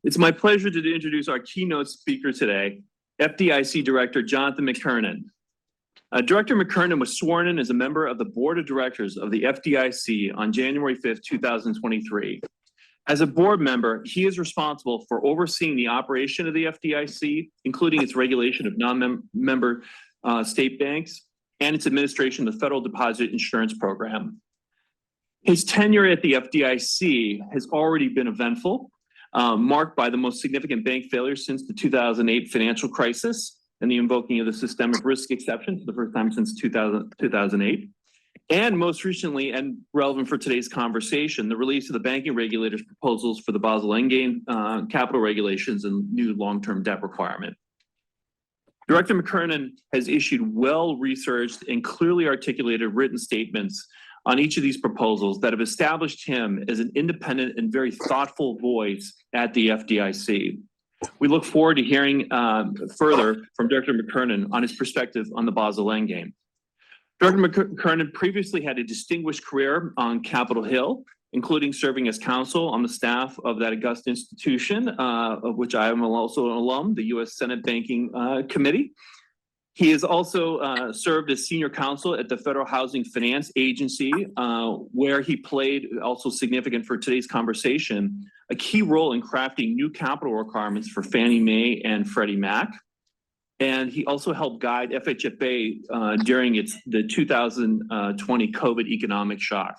It's my pleasure to introduce our keynote speaker today, FDIC Director Jonathan McKernan. Director McKernan was sworn in as a member of the Board of Directors of the FDIC on January 5th, 2023. As a board member, he is responsible for overseeing the operation of the FDIC, including its regulation of non-member state banks and its administration of the Federal Deposit Insurance Program. His tenure at the FDIC has already been eventful, marked by the most significant bank failures since the 2008 financial crisis and the invoking of the systemic risk exception for the first time since 2008. And most recently, and relevant for today's conversation, the release of the banking regulators' proposals for the Basel Endgame capital regulations and new long-term debt requirement. Director McKernan has issued well-researched and clearly articulated written statements on each of these proposals that have established him as an independent and very thoughtful voice at the FDIC. We look forward to hearing further from Director McKernan on his perspective on the Basel Endgame. Director McKernan previously had a distinguished career on Capitol Hill, including serving as counsel on the staff of that august institution, of which I am also an alum, the U.S. Senate Banking Committee. He has also served as senior counsel at the Federal Housing Finance Agency, where he played, also significant for today's conversation, a key role in crafting new capital requirements for Fannie Mae and Freddie Mac. And he also helped guide FHFA during the 2020 COVID economic shock.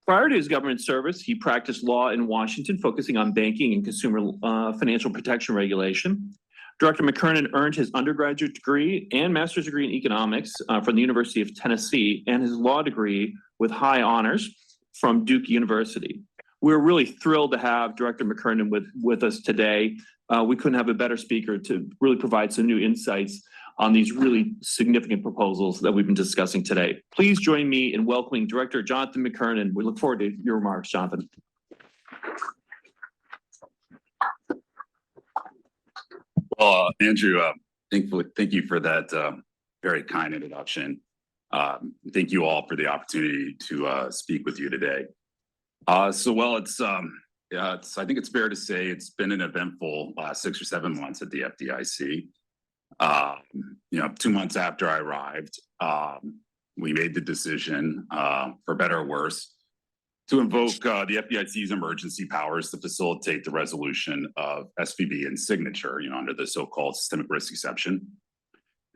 Prior to his government service, he practiced law in Washington, focusing on banking and consumer financial protection regulation. Director McKernan earned his undergraduate degree and master's degree in economics from the University of Tennessee and his law degree with high honors from Duke University. We're really thrilled to have Director McKernan with us today. We couldn't have a better speaker to really provide some new insights on these really significant proposals that we've been discussing today. Please join me in welcoming Director Jonathan McKernan. We look forward to your remarks, Jonathan. Well, Andrew, thank you for that very kind introduction. Thank you all for the opportunity to speak with you today. I think it's fair to say it's been an eventful 6 or 7 months at the FDIC. 2 months after I arrived, we made the decision, for better or worse, to invoke the FDIC's emergency powers to facilitate the resolution of SVB and Signature, under the so-called systemic risk exception.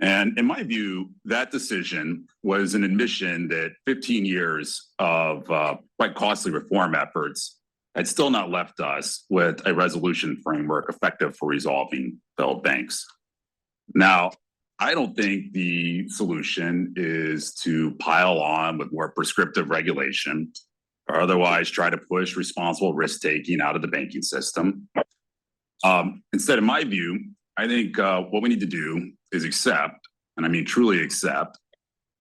And in my view, that decision was an admission that 15 years of quite costly reform efforts had still not left us with a resolution framework effective for resolving failed banks. Now, I don't think the solution is to pile on with more prescriptive regulation or otherwise try to push responsible risk-taking out of the banking system. Instead, in my view, I think what we need to do is accept, and I mean truly accept,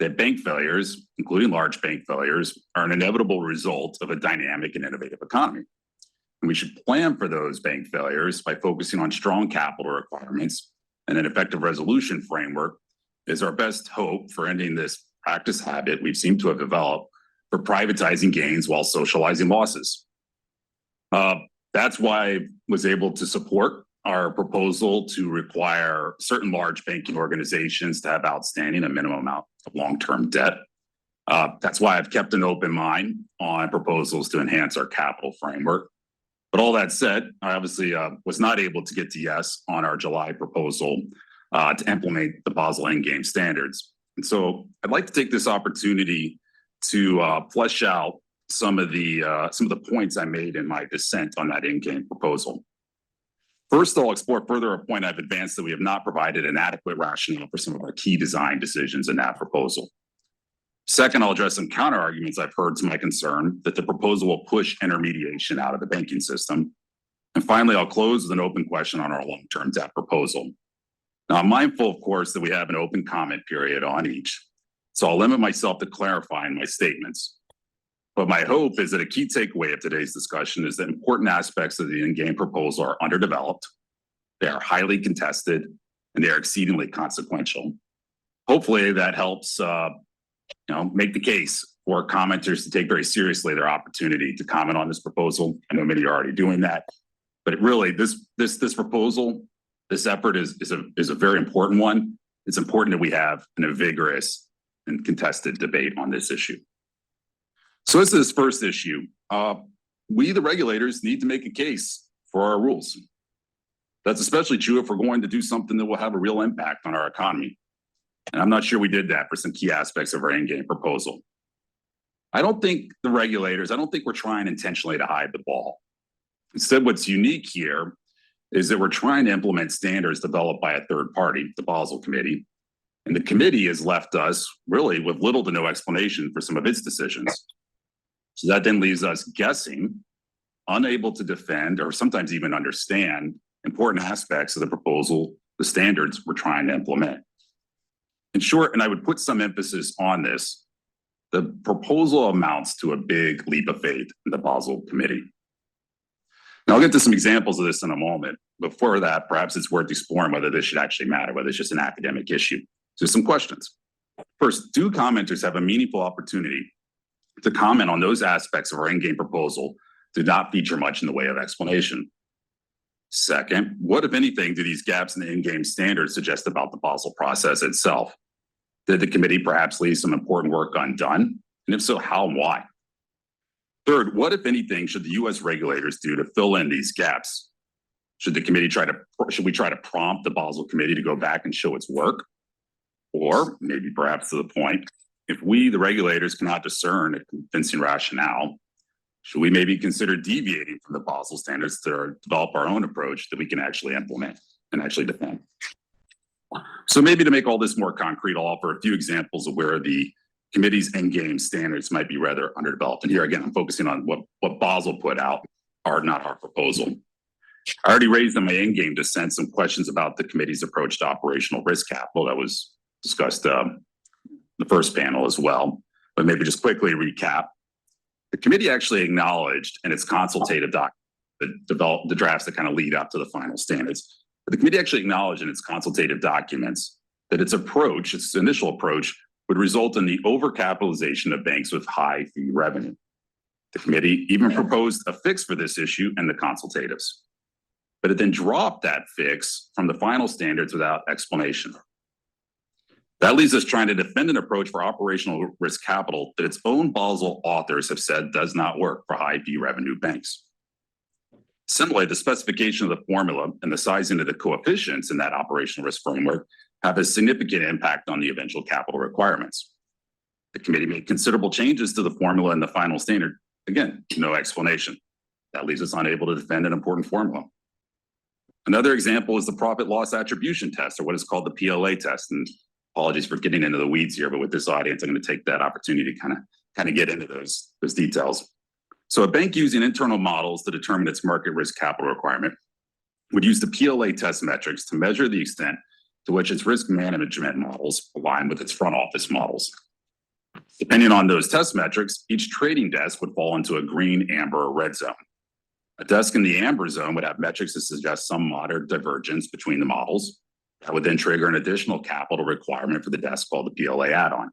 that bank failures, including large bank failures, are an inevitable result of a dynamic and innovative economy. And we should plan for those bank failures by focusing on strong capital requirements, and an effective resolution framework is our best hope for ending this practice habit we've seemed to have developed for privatizing gains while socializing losses. That's why I was able to support our proposal to require certain large banking organizations to have outstanding a minimum amount of long-term debt. That's why I've kept an open mind on proposals to enhance our capital framework. But all that said, I obviously was not able to get to yes on our July proposal to implement the Basel Endgame standards. And so I'd like to take this opportunity to flesh out some of the points I made in my dissent on that Endgame proposal. First, I'll explore further a point I've advanced that we have not provided an adequate rationale for some of our key design decisions in that proposal. Second, I'll address some counter arguments I've heard to my concern that the proposal will push intermediation out of the banking system. And finally, I'll close with an open question on our long-term debt proposal. Now, I'm mindful, of course, that we have an open comment period on each, so I'll limit myself to clarifying my statements. But my hope is that a key takeaway of today's discussion is that important aspects of the Endgame proposal are underdeveloped, they are highly contested, and they are exceedingly consequential. Hopefully that helps make the case for commenters to take very seriously their opportunity to comment on this proposal. I know many are already doing that, But it really, this proposal, this effort is a very important one. It's important that we have a vigorous and contested debate on this issue. So as to this first issue, we, the regulators, need to make a case for our rules. That's especially true if we're going to do something that will have a real impact on our economy. And I'm not sure we did that for some key aspects of our Endgame proposal. I don't think we're trying intentionally to hide the ball. Instead, what's unique here is that we're trying to implement standards developed by a third party, the Basel Committee. And the committee has left us really with little to no explanation for some of its decisions. So that then leaves us guessing, unable to defend or sometimes even understand important aspects of the proposal, the standards we're trying to implement. In short, and I would put some emphasis on this, the proposal amounts to a big leap of faith in the Basel Committee. Now, I'll get to some examples of this in a moment. Before that, perhaps it's worth exploring whether this should actually matter, whether it's just an academic issue. So some questions. First, do commenters have a meaningful opportunity to comment on those aspects of our Endgame proposal that do not feature much in the way of explanation? Second, what, if anything, do these gaps in the Endgame standards suggest about the Basel process itself? Did the committee perhaps leave some important work undone? And if so, how and why? Third, what, if anything, should the U.S. regulators do to fill in these gaps? Should we try to prompt the Basel Committee to go back and show its work? Or maybe perhaps to the point, if we, the regulators, cannot discern a convincing rationale, should we maybe consider deviating from the Basel standards to develop our own approach that we can actually implement and actually defend? So maybe to make all this more concrete, I'll offer a few examples of where the committee's Endgame standards might be rather underdeveloped. And here again, I'm focusing on what Basel put out, not our proposal. I already raised in my Endgame dissent some questions about the committee's approach to operational risk capital that was discussed the first panel as well. But maybe just quickly recap. The committee actually acknowledged in its consultative document that developed the drafts that kind of lead up to the final standards. But the committee actually acknowledged in its consultative documents that its initial approach would result in the overcapitalization of banks with high fee revenue. The committee even proposed a fix for this issue in the consultatives, but it then dropped that fix from the final standards without explanation. That leaves us trying to defend an approach for operational risk capital that its own Basel authors have said does not work for high fee revenue banks. Similarly, the specification of the formula and the sizing of the coefficients in that operational risk framework have a significant impact on the eventual capital requirements. The committee made considerable changes to the formula in the final standard. Again, no explanation. That leaves us unable to defend an important formula. Another example is the profit loss attribution test, or what is called the PLA test. And apologies for getting into the weeds here, but with this audience, I'm going to take that opportunity to kind of get into those details. So a bank using internal models to determine its market risk capital requirement would use the PLA test metrics to measure the extent to which its risk management models align with its front office models. Depending on those test metrics, each trading desk would fall into a green, amber, or red zone. A desk in the amber zone would have metrics that suggest some moderate divergence between the models. That would then trigger an additional capital requirement for the desk called the PLA add-on.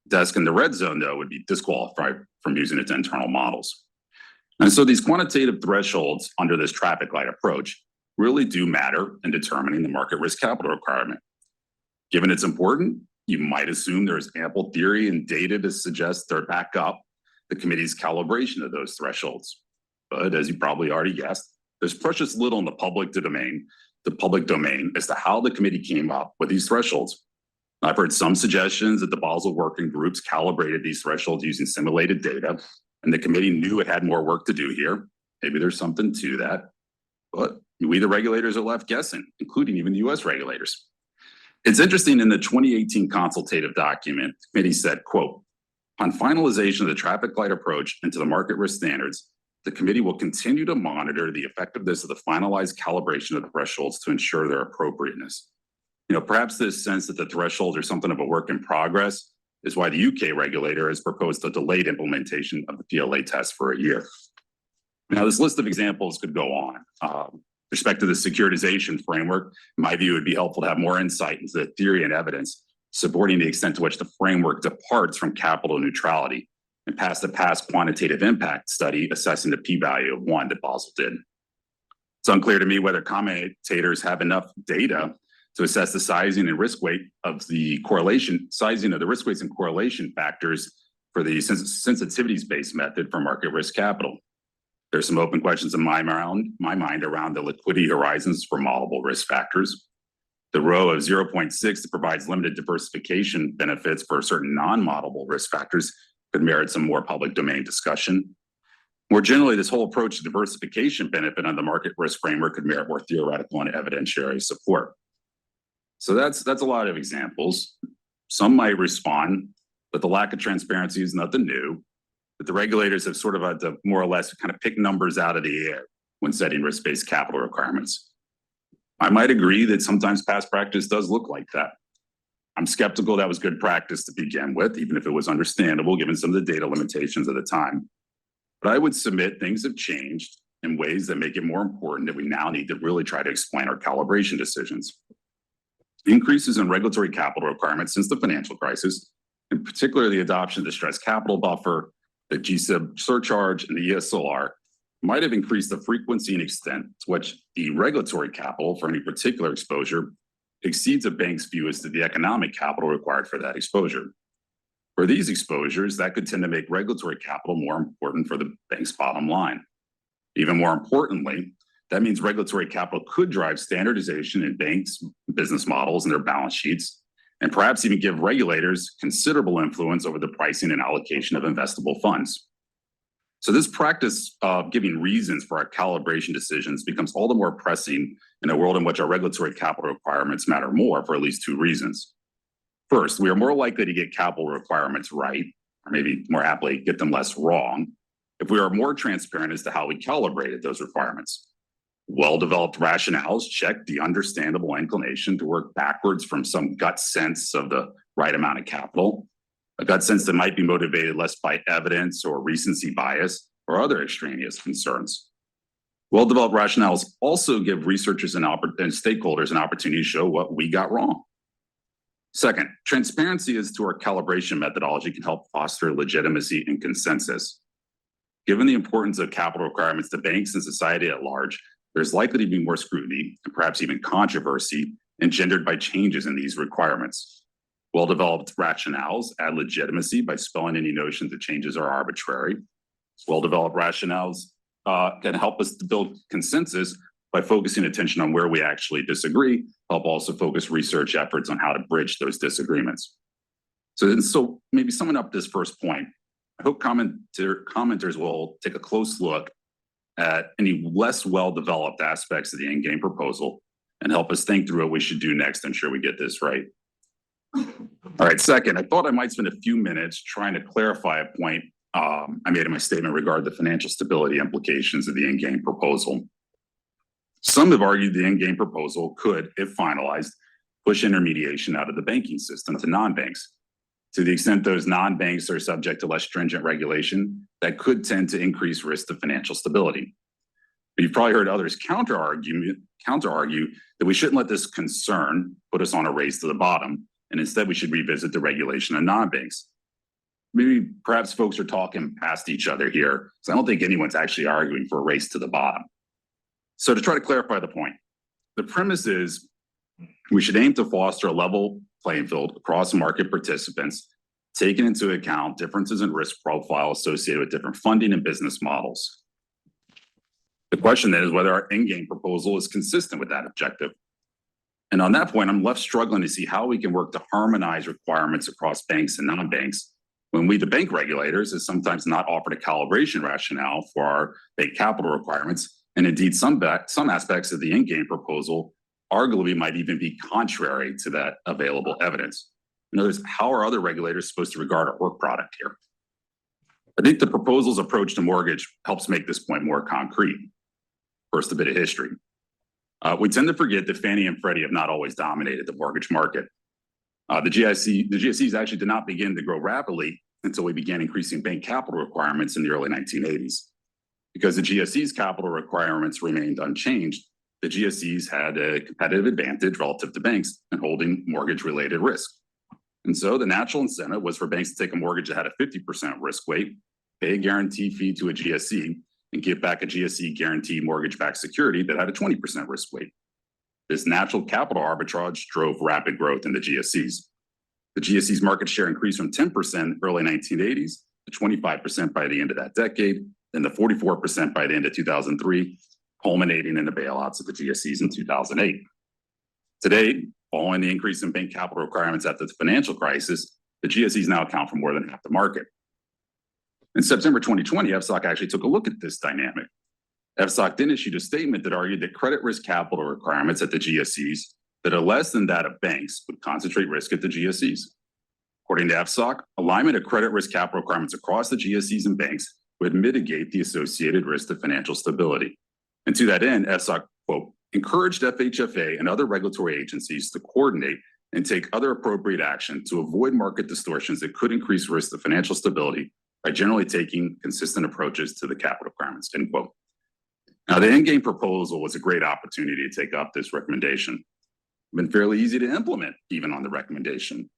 Desk in the red zone, though, would be disqualified from using its internal models. And so these quantitative thresholds under this traffic light approach really do matter in determining the market risk capital requirement. Given it's important, you might assume there's ample theory and data to suggest or back up the committee's calibration of those thresholds. But as you probably already guessed, there's precious little in the public domain as to how the committee came up with these thresholds. I've heard some suggestions that the Basel working groups calibrated these thresholds using simulated data, and the committee knew it had more work to do here. Maybe there's something to that, but we, the regulators, are left guessing, including even the U.S. regulators. It's interesting, in the 2018 consultative document, the committee said, quote, "On finalization of the traffic light approach into the market risk standards, the committee will continue to monitor the effectiveness of the finalized calibration of the thresholds to ensure their appropriateness." Perhaps this sense that the thresholds are something of a work in progress is why the UK regulator has proposed a delayed implementation of the PLA test for a year. Now, this list of examples could go on. With respect to the securitization framework, in my view, it would be helpful to have more insight into the theory and evidence supporting the extent to which the framework departs from capital neutrality and past the quantitative impact study assessing the p-value of 1 that Basel did. It's unclear to me whether commentators have enough data to assess the sizing and risk weight of the sizing of the risk weights and correlation factors for the sensitivities-based method for market risk capital. There's some open questions in my mind around the liquidity horizons for modelable risk factors. The row of 0.6 that provides limited diversification benefits for certain non-modelable risk factors could merit some more public domain discussion. More generally, this whole approach to diversification benefit on the market risk framework could merit more theoretical and evidentiary support. So that's a lot of examples. Some might respond that the lack of transparency is nothing new, that the regulators have sort of had to more or less kind of pick numbers out of the air when setting risk-based capital requirements. I might agree that sometimes past practice does look like that. I'm skeptical that was good practice to begin with, even if it was understandable given some of the data limitations at the time. But I would submit things have changed in ways that make it more important that we now need to really try to explain our calibration decisions. Increases in regulatory capital requirements since the financial crisis, in particular the adoption of the stress capital buffer, the GSIB surcharge, and the ESLR, might have increased the frequency and extent to which the regulatory capital for any particular exposure exceeds a bank's view as to the economic capital required for that exposure. For these exposures, that could tend to make regulatory capital more important for the bank's bottom line. Even more importantly, that means regulatory capital could drive standardization in banks' business models and their balance sheets, and perhaps even give regulators considerable influence over the pricing and allocation of investable funds. So this practice of giving reasons for our calibration decisions becomes all the more pressing in a world in which our regulatory capital requirements matter more for at least two reasons. First, we are more likely to get capital requirements right, or maybe more aptly, get them less wrong, if we are more transparent as to how we calibrated those requirements. Well-developed rationales check the understandable inclination to work backwards from some gut sense of the right amount of capital, a gut sense that might be motivated less by evidence or recency bias or other extraneous concerns. Well-developed rationales also give researchers and stakeholders an opportunity to show what we got wrong. Second, transparency as to our calibration methodology can help foster legitimacy and consensus. Given the importance of capital requirements to banks and society at large, there's likely to be more scrutiny and perhaps even controversy engendered by changes in these requirements. Well-developed rationales add legitimacy by spelling any notion that changes are arbitrary. Well-developed rationales can help us to build consensus by focusing attention on where we actually disagree, help also focus research efforts on how to bridge those disagreements. So maybe summing up this first point, I hope commenters will take a close look at any less well-developed aspects of the Endgame proposal and help us think through what we should do next to ensure we get this right. All right, second, I thought I might spend a few minutes trying to clarify a point I made in my statement regarding the financial stability implications of the Endgame proposal. Some have argued the Endgame proposal could, if finalized, push intermediation out of the banking system to non-banks. To the extent those non-banks are subject to less stringent regulation, that could tend to increase risk to financial stability. But you've probably heard others counter-argue that we shouldn't let this concern put us on a race to the bottom, and instead we should revisit the regulation of non-banks. Maybe perhaps folks are talking past each other here, so I don't think anyone's actually arguing for a race to the bottom. So to try to clarify the point, the premise is we should aim to foster a level playing field across market participants, taking into account differences in risk profile associated with different funding and business models. The question then is whether our Endgame proposal is consistent with that objective. And on that point, I'm left struggling to see how we can work to harmonize requirements across banks and non-banks when we, the bank regulators, is sometimes not offered a calibration rationale for our bank capital requirements. And indeed, some aspects of the Endgame proposal arguably might even be contrary to that available evidence. In other words, how are other regulators supposed to regard our work product here? I think the proposal's approach to mortgage helps make this point more concrete. First, a bit of history. We tend to forget that Fannie and Freddie have not always dominated the mortgage market. The GSEs actually did not begin to grow rapidly until we began increasing bank capital requirements in the early 1980s. Because the GSE's capital requirements remained unchanged, the GSEs had a competitive advantage relative to banks in holding mortgage-related risk. And so the natural incentive was for banks to take a mortgage that had a 50% risk weight, pay a guarantee fee to a GSE, and give back a GSE guaranteed mortgage-backed security that had a 20% risk weight. This natural capital arbitrage drove rapid growth in the GSEs. The GSE's market share increased from 10% early 1980s to 25% by the end of that decade, then to 44% by the end of 2003, culminating in the bailouts of the GSEs in 2008. Today, following the increase in bank capital requirements after the financial crisis, the GSEs now account for more than half the market. In September 2020, FSOC actually took a look at this dynamic. FSOC then issued a statement that argued that credit risk capital requirements at the GSEs that are less than that of banks would concentrate risk at the GSEs. According to FSOC, alignment of credit risk capital requirements across the GSEs and banks would mitigate the associated risk to financial stability. And to that end, FSOC, quote, encouraged FHFA and other regulatory agencies to coordinate and take other appropriate action to avoid market distortions that could increase risk to financial stability by generally taking consistent approaches to the capital requirements, end quote. Now, the Endgame proposal was a great opportunity to take up this recommendation. It's been fairly easy to implement, even on the recommendation.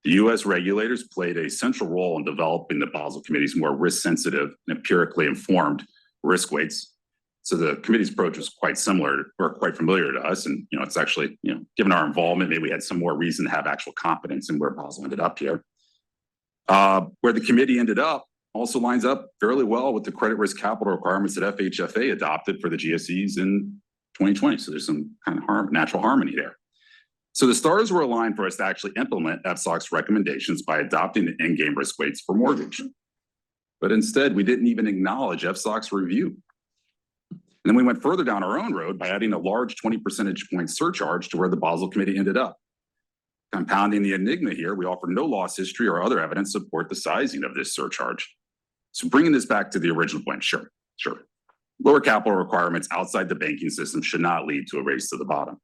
The US regulators played a central role in developing the Basel Committee's more risk-sensitive and empirically informed risk weights. So the committee's approach was quite similar or quite familiar to us. And, it's actually, given our involvement, maybe we had some more reason to have actual confidence in where Basel ended up here. Where the committee ended up also lines up fairly well with the credit risk capital requirements that FHFA adopted for the GSEs in 2020. So there's some kind of natural harmony there. So the stars were aligned for us to actually implement FSOC's recommendations by adopting the endgame risk weights for mortgage. But instead, we didn't even acknowledge FSOC's review. And then we went further down our own road by adding a large 20 percentage point surcharge to where the Basel Committee ended up. Compounding the enigma here, we offer no loss history or other evidence to support the sizing of this surcharge. So bringing this back to the original point, sure. Lower capital requirements outside the banking system should not lead to a race to the bottom.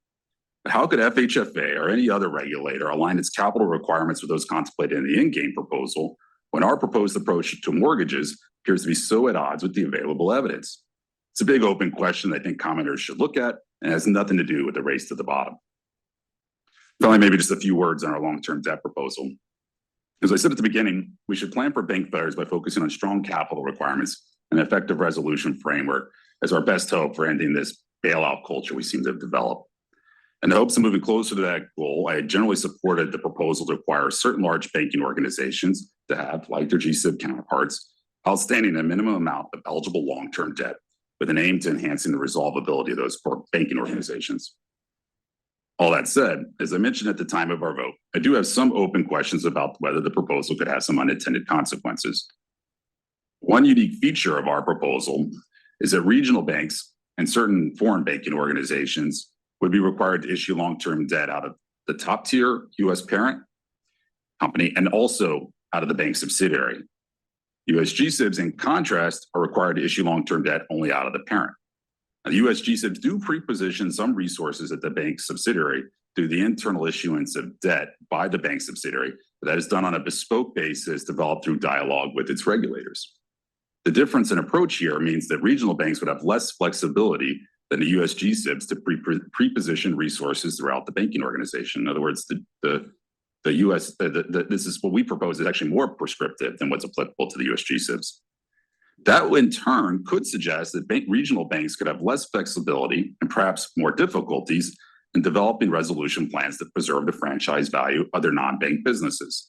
But how could FHFA or any other regulator align its capital requirements with those contemplated in the endgame proposal when our proposed approach to mortgages appears to be so at odds with the available evidence? It's a big open question I think commenters should look at, and has nothing to do with the race to the bottom. Finally, maybe just a few words on our long-term debt proposal. As I said at the beginning, we should plan for bank failures by focusing on strong capital requirements and effective resolution framework as our best hope for ending this bailout culture we seem to have developed. In the hopes of moving closer to that goal, I had generally supported the proposal to require certain large banking organizations to have, like their GSIB counterparts, outstanding a minimum amount of eligible long-term debt with an aim to enhancing the resolvability of those banking organizations. All that said, as I mentioned at the time of our vote, I do have some open questions about whether the proposal could have some unintended consequences. One unique feature of our proposal is that regional banks and certain foreign banking organizations would be required to issue long-term debt out of the top tier US parent company and also out of the bank subsidiary. US GSIBs, in contrast, are required to issue long-term debt only out of the parent. Now, the US GSIBs do pre-position some resources at the bank subsidiary through the internal issuance of debt by the bank subsidiary, but that is done on a bespoke basis developed through dialogue with its regulators. The difference in approach here means that regional banks would have less flexibility than the US GSIBs to pre-position resources throughout the banking organization. In other words, this is what we propose is actually more prescriptive than what's applicable to the US GSIBs. That in turn could suggest that regional banks could have less flexibility and perhaps more difficulties in developing resolution plans that preserve the franchise value of their non-bank businesses.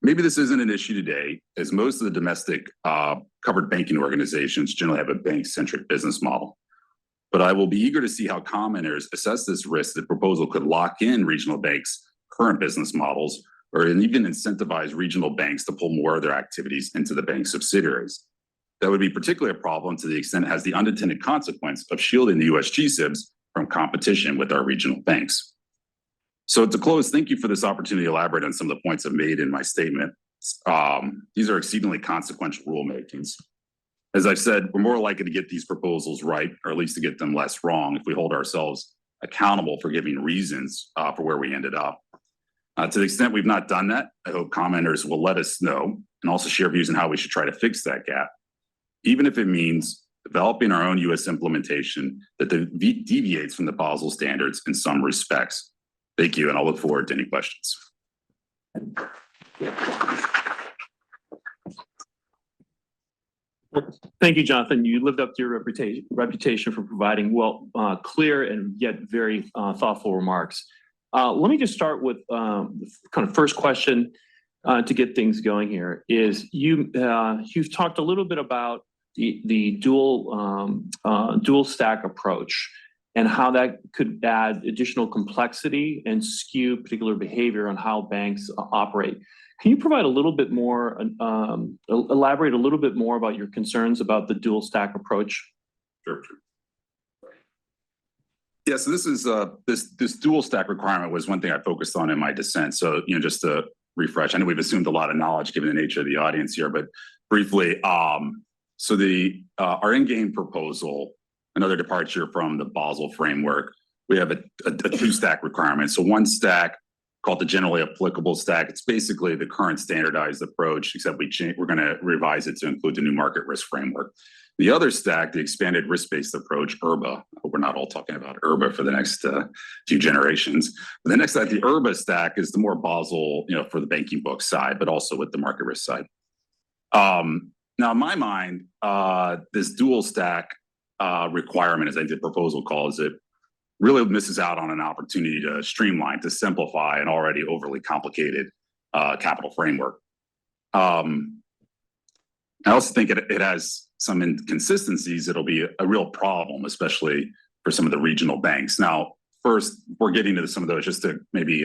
Maybe this isn't an issue today, as most of the domestic covered banking organizations generally have a bank-centric business model. But I will be eager to see how commenters assess this risk that proposal could lock in regional banks' current business models or even incentivize regional banks to pull more of their activities into the bank subsidiaries. That would be particularly a problem to the extent it has the unintended consequence of shielding the US GSIBs from competition with our regional banks. So to close, thank you for this opportunity to elaborate on some of the points I've made in my statement. These are exceedingly consequential rulemakings. As I've said, we're more likely to get these proposals right, or at least to get them less wrong, if we hold ourselves accountable for giving reasons for where we ended up. To the extent we've not done that, I hope commenters will let us know and also share views on how we should try to fix that gap, even if it means developing our own US implementation that deviates from the Basel standards in some respects. Thank you, and I'll look forward to any questions. Thank you, Jonathan. You lived up to your reputation for providing clear and yet very thoughtful remarks. Let me just start with the kind of first question to get things going here. Is you've talked a little bit about the dual stack approach and how that could add additional complexity and skew particular behavior on how banks operate. Can you provide a little bit more, elaborate a little bit more about your concerns about the dual stack approach? Sure. Yeah, so this is this dual stack requirement was one thing I focused on in my dissent. So, just to refresh, I know we've assumed a lot of knowledge given the nature of the audience here, but briefly, so our Endgame proposal, another departure from the Basel framework, we have a two-stack requirement. So one stack called the generally applicable stack. It's basically the current standardized approach, except we're going to revise it to include the new market risk framework. The other stack, the expanded risk-based approach, IRBA. I hope we're not all talking about IRBA for the next few generations. But the next stack, the IRBA stack, is the more Basel, for the banking book side, but also with the market risk side. Now, in my mind, this dual stack requirement, as I think the proposal calls it, really misses out on an opportunity to streamline, to simplify an already overly complicated capital framework. I also think it has some inconsistencies. It'll be a real problem, especially for some of the regional banks. Now, first, we're getting to some of those just to maybe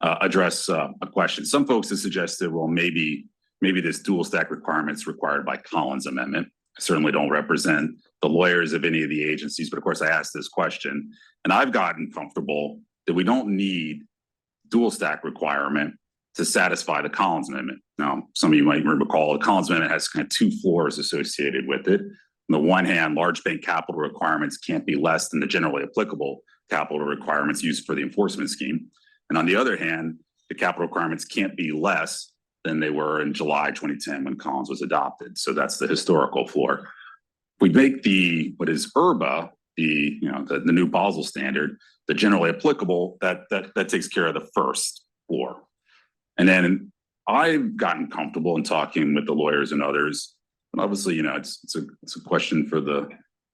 address a question. Some folks have suggested, well, maybe this dual stack requirement is required by Collins Amendment. I certainly don't represent the lawyers of any of the agencies, but of course I asked this question, and I've gotten comfortable that we don't need dual stack requirement to satisfy the Collins Amendment. Now, some of you might recall the Collins Amendment has kind of two floors associated with it. On the one hand, large bank capital requirements can't be less than the generally applicable capital requirements used for the enforcement scheme. And on the other hand, the capital requirements can't be less than they were in July 2010 when Collins was adopted. So that's the historical floor. We make what is IRBA, the new Basel standard, the generally applicable, that takes care of the first floor. And then I've gotten comfortable in talking with the lawyers and others, and obviously, it's a question for the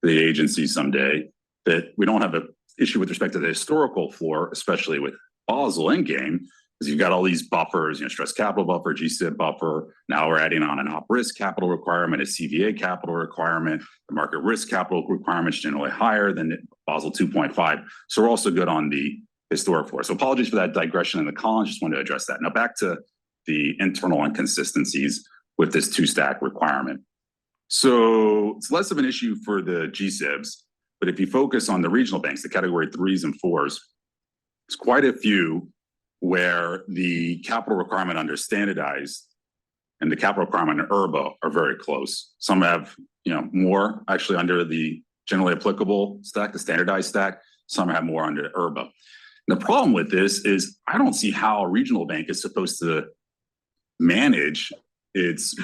agency someday, that we don't have an issue with respect to the historical floor, especially with Basel Endgame, because you've got all these buffers, stress capital buffer, GSIB buffer. Now we're adding on an op risk capital requirement, a CVA capital requirement. The market risk capital requirement is generally higher than Basel 2.5. So we're also good on the historic floor. So apologies for that digression in the Collins. Just wanted to address that. Now back to the internal inconsistencies with this two-stack requirement. So it's less of an issue for the GSIBs, but if you focus on the regional banks, the category 3s and 4s, there's quite a few where the capital requirement under standardized and the capital requirement under IRBA are very close. Some have, more actually under the generally applicable stack, the standardized stack. Some have more under IRBA. And the problem with this is I don't see how a regional bank is supposed to manage its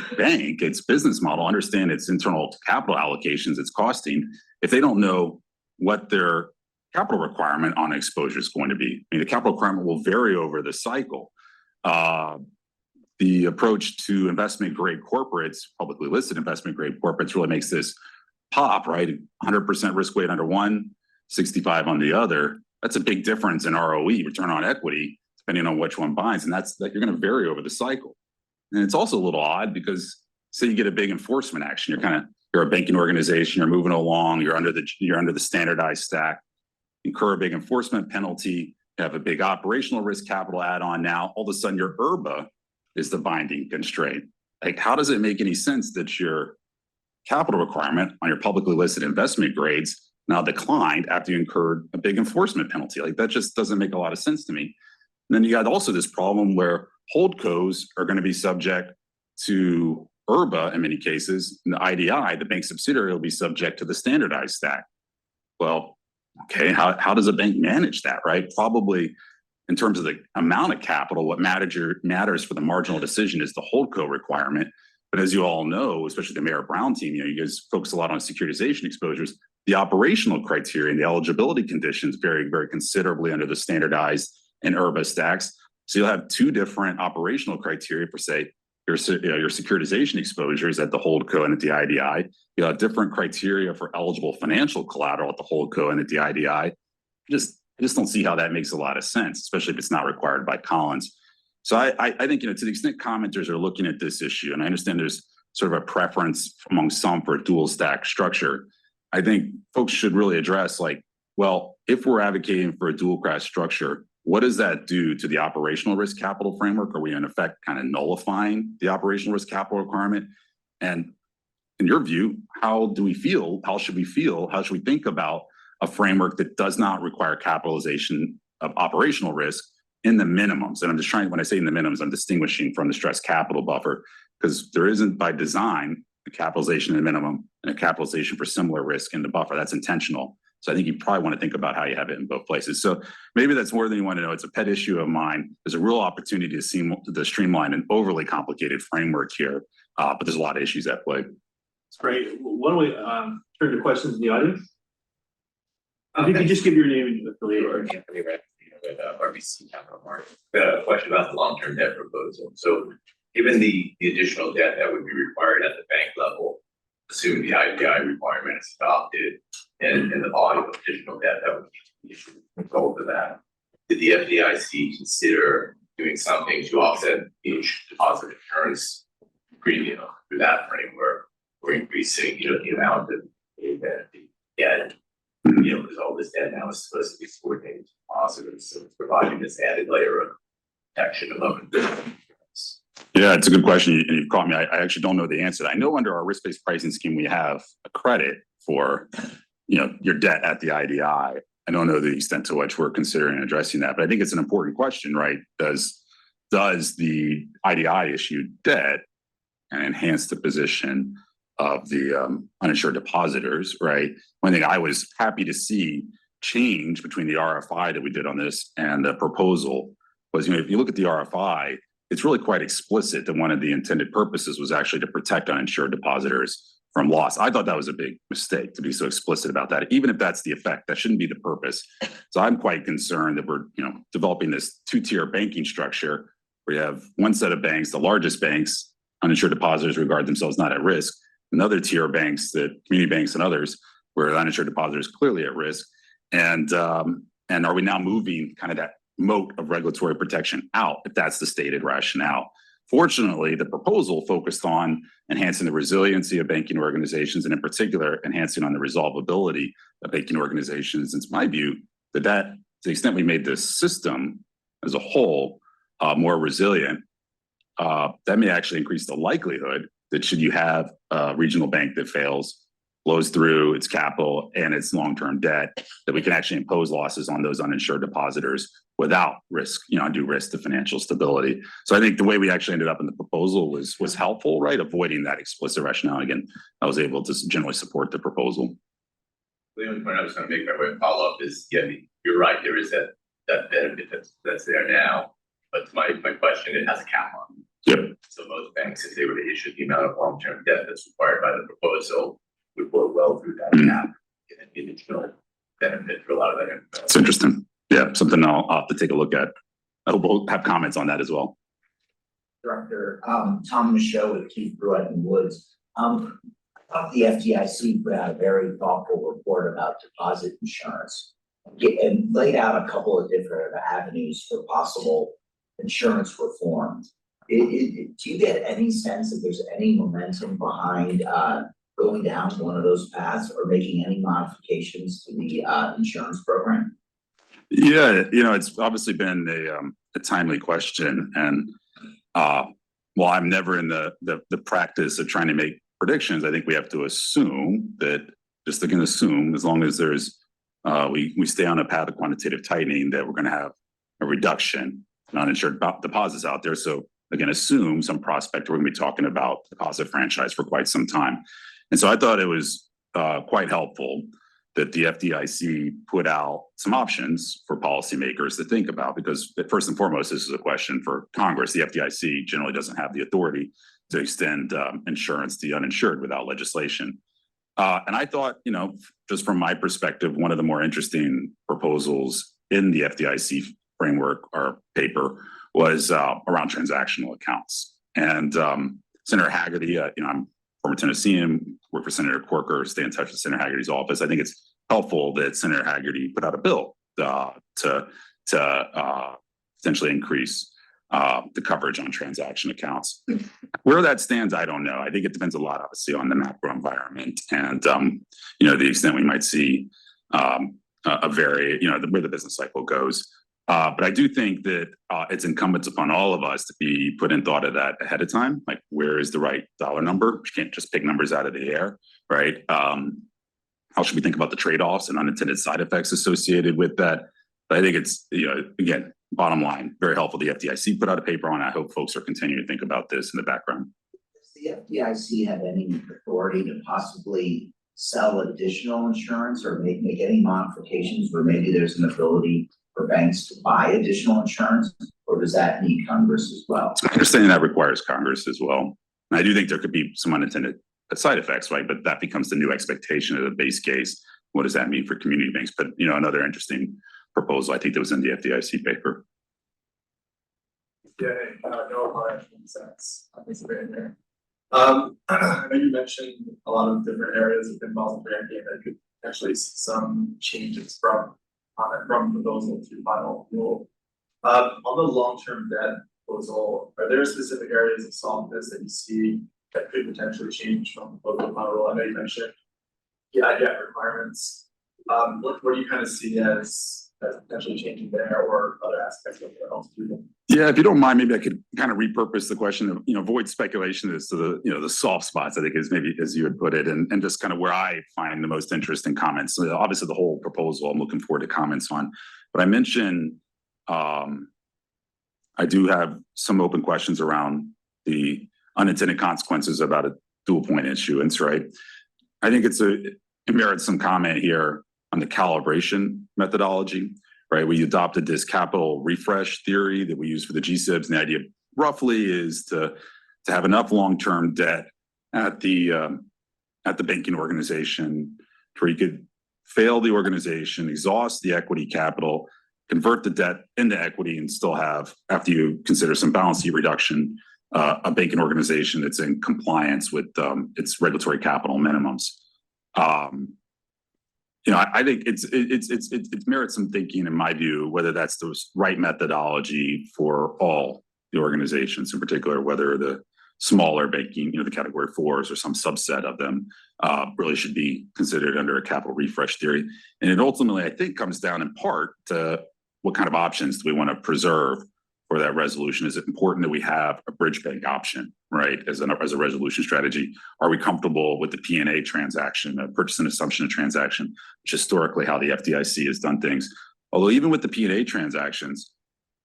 business model, understand its internal capital allocations, its costing, if they don't know what their capital requirement on exposure is going to be. I mean, the capital requirement will vary over the cycle. The approach to investment grade corporates, publicly listed investment grade corporates, really makes this pop, right? 100% risk weight under one, 65 on the other. That's a big difference in ROE, return on equity, depending on which one binds. And that's you're going to vary over the cycle. And it's also a little odd because say you get a big enforcement action, you're a banking organization, you're moving along, you're under the standardized stack, incur a big enforcement penalty, you have a big operational risk capital add-on. Now, all of a sudden your IRBA is the binding constraint. Like, how does it make any sense that your capital requirement on your publicly listed investment grades now declined after you incurred a big enforcement penalty? Like, that just doesn't make a lot of sense to me. And then you got also this problem where holdcos are going to be subject to IRBA in many cases, and the IDI, the bank subsidiary, will be subject to the standardized stack. Well, okay, how does a bank manage that, right? Probably in terms of the amount of capital, what matters for the marginal decision is the holdco requirement. But as you all know, especially the Mayor Brown team, you guys focus a lot on securitization exposures. The operational criteria and the eligibility conditions vary very considerably under the standardized and IRBA stacks. So you'll have two different operational criteria for, say, your securitization exposures at the holdco and at the IDI. You have different criteria for eligible financial collateral at the holdco and at the IDI. I just don't see how that makes a lot of sense, especially if it's not required by Collins. So I think, to the extent commenters are looking at this issue, and I understand there's sort of a preference among some for a dual stack structure, I think folks should really address, like, well, if we're advocating for a dual class structure, what does that do to the operational risk capital framework? Are we in effect kind of nullifying the operational risk capital requirement? And in your view, how do we feel? How should we feel? How should we think about a framework that does not require capitalization of operational risk in the minimums? And I'm just trying, when I say in the minimums, I'm distinguishing from the stress capital buffer, because there isn't by design a capitalization in the minimum and a capitalization for similar risk in the buffer. That's intentional. So I think you probably want to think about how you have it in both places. So maybe that's more than you want to know. It's a pet issue of mine. There's a real opportunity to streamline an overly complicated framework here, but there's a lot of issues at play. That's great. Why don't we turn to questions in the audience? If you could just give your name and affiliation. With RBC Capital Markets. A question about the long-term debt proposal. So given the additional debt that would be required at the bank level, assuming the IDI requirement is adopted and the volume of additional debt that would be issued as a result of that, did the FDIC consider doing something to offset each deposit insurance premium through that framework, or increasing, the amount of debt get, because all this debt now is supposed to be subordinated to depositors, so it's providing this added layer of protection above and beyond. Yeah, it's a good question, and you've caught me. I actually don't know the answer. I know under our risk-based pricing scheme, we have a credit for, your debt at the IDI. I don't know the extent to which we're considering addressing that, but I think it's an important question, right? Does the IDI issue debt and enhance the position of the uninsured depositors, right? One thing I was happy to see change between the RFI that we did on this and the proposal was, if you look at the RFI, it's really quite explicit that one of the intended purposes was actually to protect uninsured depositors from loss. I thought that was a big mistake to be so explicit about that. Even if that's the effect, that shouldn't be the purpose. So I'm quite concerned that we're, developing this two-tier banking structure where you have one set of banks, the largest banks, uninsured depositors regard themselves not at risk. Another tier of banks, the community banks and others, where uninsured depositors clearly at risk. And are we now moving kind of that moat of regulatory protection out, if that's the stated rationale? Fortunately, the proposal focused on enhancing the resiliency of banking organizations, and in particular, enhancing on the resolvability of banking organizations. It's my view that to the extent we made this system as a whole more resilient, that may actually increase the likelihood that should you have a regional bank that fails, blows through its capital and its long-term debt, that we can actually impose losses on those uninsured depositors without risk, undue risk to financial stability. So I think the way we actually ended up in the proposal was helpful, right? Avoiding that explicit rationale. Again, I was able to generally support the proposal. The only point I was going to make by way of follow-up is, you're right, there is that benefit that's there now. But my question, it has a cap on it. Yep. So most banks, if they were to issue the amount of long-term debt that's required by the proposal, would blow well through that cap, and an additional benefit for a lot of that. It's interesting. Yeah, something I'll have to take a look at. I hope we'll have comments on that as well. Director, Tom Michaud with Keith Brewett and Woods. I thought the FDIC put out a very thoughtful report about deposit insurance and laid out a couple of different avenues for possible insurance reform. Do you get any sense that there's any momentum behind going down one of those paths or making any modifications to the insurance program? Yeah, it's obviously been a timely question, and while I'm never in the practice of trying to make predictions, I think we have to assume that, just again assume, as long as there's we stay on a path of quantitative tightening, that we're going to have a reduction in uninsured deposits out there. So again, assume some prospect we're going to be talking about deposit franchise for quite some time. And so I thought it was quite helpful that the FDIC put out some options for policymakers to think about, because first and foremost, this is a question for Congress. The FDIC generally doesn't have the authority to extend insurance to the uninsured without legislation. And I thought, just from my perspective, one of the more interesting proposals in the FDIC framework or paper was around transactional accounts. And Senator Haggerty, I'm former Tennessean, work for Senator Corker, stay in touch with Senator Haggerty's office. I think it's helpful that Senator Haggerty put out a bill to potentially increase the coverage on transaction accounts. Where that stands, I don't know. I think it depends a lot, obviously, on the macro environment and the extent we might see where the business cycle goes. But I do think that it's incumbent upon all of us to be put in thought of that ahead of time. Like, where is the right dollar number? You can't just pick numbers out of the air, right? How should we think about the trade-offs and unintended side effects associated with that? But I think it's, again, bottom line, very helpful. The FDIC put out a paper on it. I hope folks are continuing to think about this in the background. Does the FDIC have any authority to possibly sell additional insurance or make any modifications where maybe there's an ability for banks to buy additional insurance, or does that need Congress as well? I understand that requires Congress as well. And I do think there could be some unintended side effects, right? But that becomes the new expectation of the base case. What does that mean for community banks? But, another interesting proposal, I think that was in the FDIC paper. Yeah, no questions. That's participating there. I know you mentioned a lot of different areas within Basel III Endgame that could actually see some changes from proposal to final rule. On the long-term debt proposal, are there specific areas of softness that you see that could potentially change from proposal to final rule? I know you mentioned debt requirements. What do you kind of see as potentially changing there, or other aspects of the health treatment? Yeah, if you don't mind, maybe I could kind of repurpose the question of, avoid speculation as to the soft spots, I think is maybe as you had put it, and just kind of where I find the most interesting comments. So obviously the whole proposal I'm looking forward to comments on, but I mentioned I do have some open questions around the unintended consequences about a dual point issuance, right? I think it merits some comment here on the calibration methodology, right? We adopted this capital refresh theory that we use for the GSIBs, and the idea roughly is to have enough long-term debt at the banking organization where you could fail the organization, exhaust the equity capital, convert the debt into equity, and still have, after you consider some balance sheet reduction, a banking organization that's in compliance with its regulatory capital minimums. I think it merits some thinking, in my view, whether that's the right methodology for all the organizations, in particular, whether the smaller banking, the category 4s or some subset of them really should be considered under a capital refresh theory. And it ultimately, I think, comes down in part to what kind of options do we want to preserve for that resolution? Is it important that we have a bridge bank option, right, as a resolution strategy? Are we comfortable with the P&A transaction, a purchase and assumption transaction, which historically how the FDIC has done things? Although even with the P&A transactions,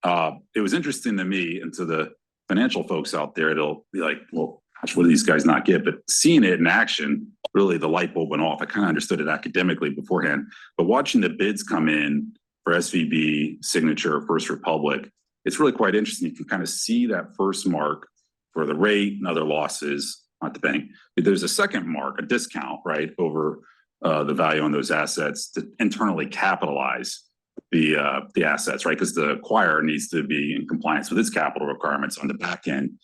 it was interesting to me and to the financial folks out there, they'll be like, well, gosh, what do these guys not get? But seeing it in action, really the light bulb went off. I kind of understood it academically beforehand, but watching the bids come in for SVB, Signature, First Republic, it's really quite interesting. You can kind of see that first mark for the rate and other losses at the bank. But there's a second mark, a discount, right, over the value on those assets to internally capitalize the assets, right? Because the acquirer needs to be in compliance with its capital requirements on the back end.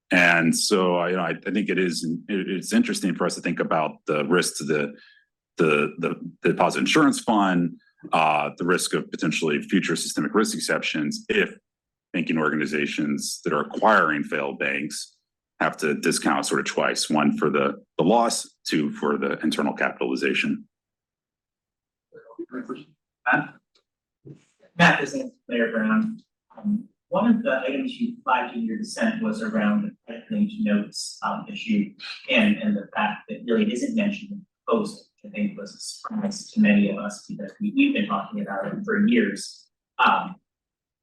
And so, I think it's interesting for us to think about the risk to the deposit insurance fund, the risk of potentially future systemic risk exceptions if banking organizations that are acquiring failed banks have to discount sort of twice, one for the loss, two for the internal capitalization. Matt, this is Mayor Brown. One of the items you flagged in your dissent was around the credit linked notes issue and the fact that really isn't mentioned in the proposal, which I think was a surprise to many of us because we've been talking about it for years.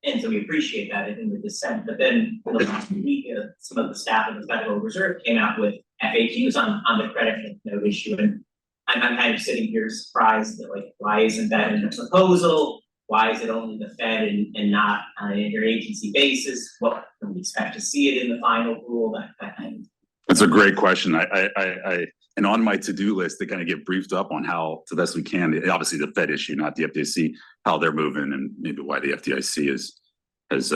And so we appreciate that in the dissent. But then in the last week, some of the staff of the Federal Reserve came out with FAQs on the credit linked note issue. And I'm kind of sitting here surprised that, like, why isn't that in the proposal? Why is it only the Fed and not on an interagency basis? What can we expect to see it in the final rule? That kind of. That's a great question. And on my to-do list to kind of get briefed up on how, to the best we can, obviously the Fed issue, not the FDIC, how they're moving, and maybe why the FDIC has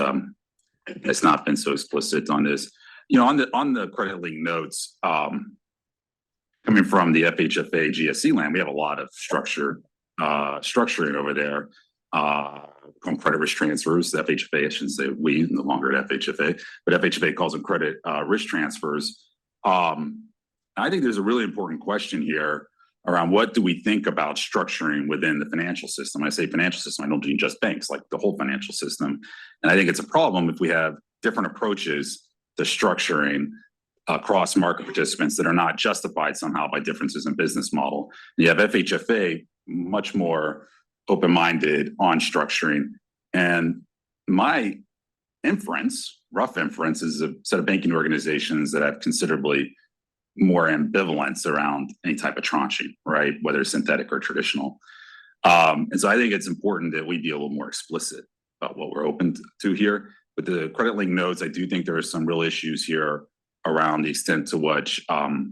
not been so explicit on this. On the credit link notes, coming from the FHFA GSE land, we have a lot of structuring over there. Called credit risk transfers. The FHFA, I shouldn't say we, no longer at FHFA, but FHFA calls them credit risk transfers. I think there's a really important question here around what do we think about structuring within the financial system. I say financial system, I don't mean just banks, like the whole financial system. And I think it's a problem if we have different approaches to structuring across market participants that are not justified somehow by differences in business model. You have FHFA much more open-minded on structuring. And my inference, rough inference, is a set of banking organizations that have considerably more ambivalence around any type of tranching, right? Whether it's synthetic or traditional. And so I think it's important that we be a little more explicit about what we're open to here. With the credit link notes, I do think there are some real issues here around the extent to which the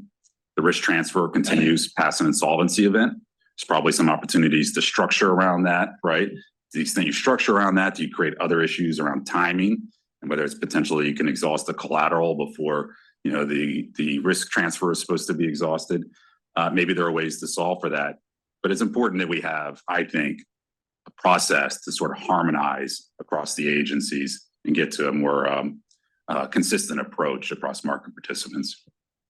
risk transfer continues past an insolvency event. There's probably some opportunities to structure around that, right? To the extent you structure around that, do you create other issues around timing and whether it's potentially you can exhaust the collateral before the risk transfer is supposed to be exhausted. Maybe there are ways to solve for that, but it's important that we have, I think, a process to sort of harmonize across the agencies and get to a more consistent approach across market participants.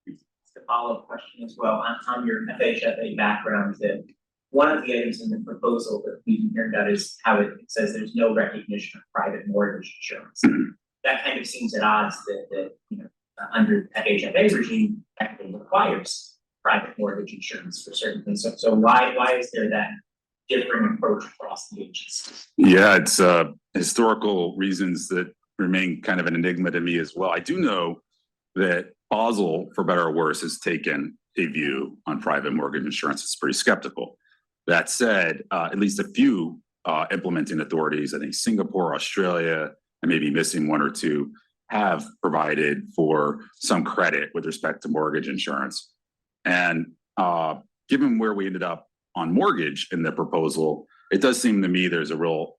A follow-up question as well on your FHFA background. That one of the items in the proposal that we've been hearing about is how it says there's no recognition of private mortgage insurance. That kind of seems at odds that under FHFA regime actually requires private mortgage insurance for certain things. So why is there that different approach across the agencies? Yeah, it's historical reasons that remain kind of an enigma to me as well. I do know that Basel, for better or worse, has taken a view on private mortgage insurance. It's pretty skeptical. That said, at least a few implementing authorities, I think Singapore, Australia, and maybe missing one or two, have provided for some credit with respect to mortgage insurance. And given where we ended up on mortgage in the proposal, it does seem to me there's a real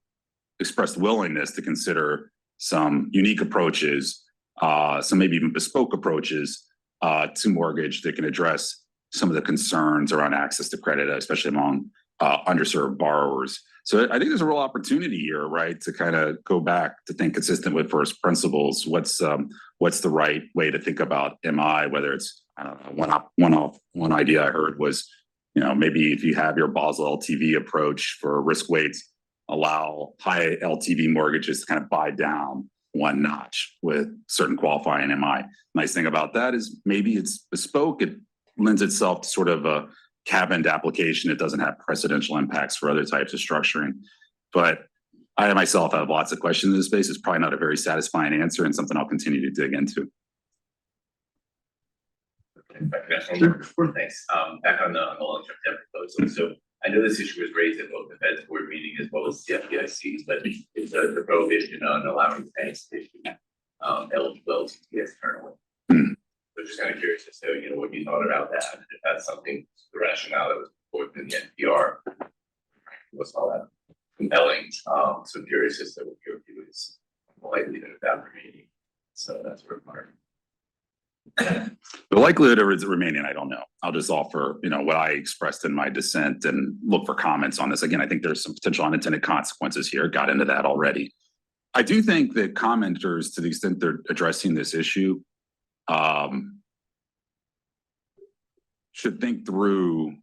expressed willingness to consider some unique approaches, some maybe even bespoke approaches to mortgage that can address some of the concerns around access to credit, especially among underserved borrowers. So I think there's a real opportunity here, right, to kind of go back to think consistent with first principles. What's the right way to think about MI? Whether it's, I don't know, one idea I heard was, maybe if you have your Basel LTV approach for risk weights, allow high LTV mortgages to kind of buy down one notch with certain qualifying MI. Nice thing about that is maybe it's bespoke. It lends itself to sort of a cabined application. It doesn't have precedential impacts for other types of structuring. But I myself have lots of questions in this space. It's probably not a very satisfying answer and something I'll continue to dig into. Thanks. Back on the long-term debt proposal. So I know this issue was raised at both the Fed's board meeting as well as the FDIC's, but it's the prohibition on allowing banks to issue eligible LTV externally. So just kind of curious as to what you thought about that, and if that's something, the rationale that was put in the NPR was all that compelling. So curious as to what your view is on the likelihood of that remaining. So that's where part. The likelihood of it remaining, I don't know. I'll just offer, what I expressed in my dissent and look for comments on this. Again, I think there's some potential unintended consequences here. Got into that already. I do think that commenters, to the extent they're addressing this issue, should think through.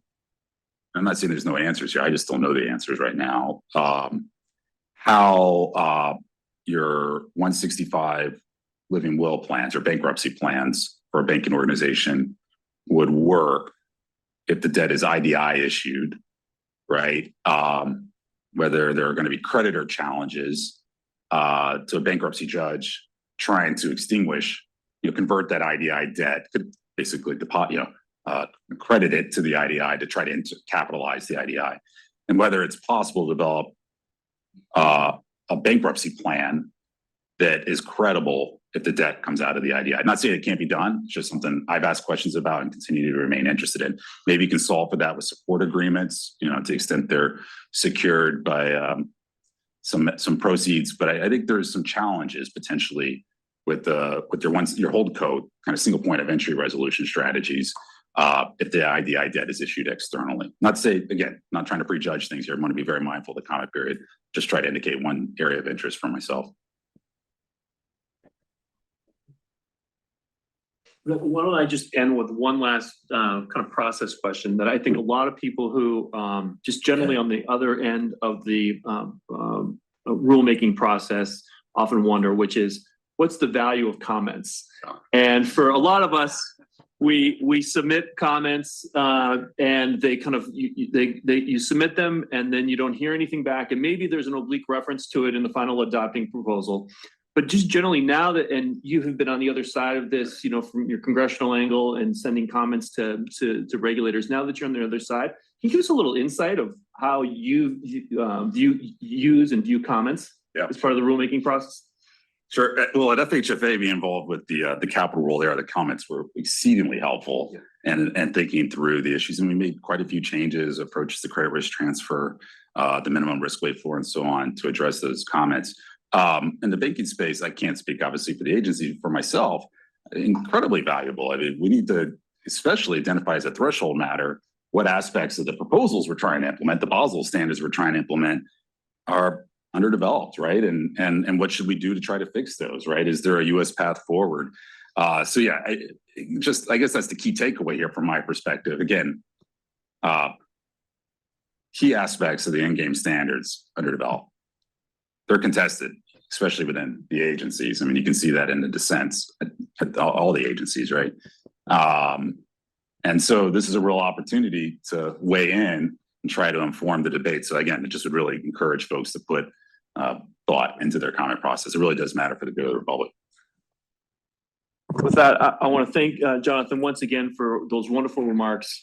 I'm not saying there's no answers here. I just don't know the answers right now. How your 165 living will plans or bankruptcy plans for a banking organization would work if the debt is IDI issued, right? Whether there are going to be creditor challenges to a bankruptcy judge trying to extinguish, convert that IDI debt, could basically credit it to the IDI to try to capitalize the IDI, and whether it's possible to develop a bankruptcy plan that is credible if the debt comes out of the IDI. I'm not saying it can't be done. It's just something I've asked questions about and continue to remain interested in. Maybe you can solve for that with support agreements, to the extent they're secured by some proceeds. But I think there's some challenges potentially with your hold code, kind of single point of entry resolution strategies. If the IDI debt is issued externally. Not to say, again, not trying to prejudge things here. I want to be very mindful of the comment period. Just try to indicate one area of interest for myself. Why don't I just end with one last kind of process question that I think a lot of people who just generally on the other end of the rulemaking process often wonder, which is what's the value of comments? And for a lot of us, we submit comments and they kind of you submit them and then you don't hear anything back, and maybe there's an oblique reference to it in the final adopting proposal. But just generally now that, and you have been on the other side of this, you know, from your congressional angle and sending comments to regulators, now that you're on the other side, can you give us a little insight of how you use and view comments as part of the rulemaking process? Sure. Well, at FHFA, being involved with the capital rule there, the comments were exceedingly helpful and thinking through the issues. And we made quite a few changes, approaches to credit risk transfer, the minimum risk weight floor and so on to address those comments. In the banking space, I can't speak obviously for the agency, for myself, incredibly valuable. I mean, we need to especially identify as a threshold matter what aspects of the proposals we're trying to implement, the Basel standards we're trying to implement are underdeveloped, right? And what should we do to try to fix those, right? Is there a US path forward? So yeah, I guess that's the key takeaway here from my perspective. Again, key aspects of the Endgame standards underdeveloped. They're contested, especially within the agencies. I mean, you can see that in the dissents at all the agencies, right? And so this is a real opportunity to weigh in and try to inform the debate. So again, it just would really encourage folks to put thought into their comment process. It really does matter for the good of the Republic. With that, I want to thank Jonathan once again for those wonderful remarks.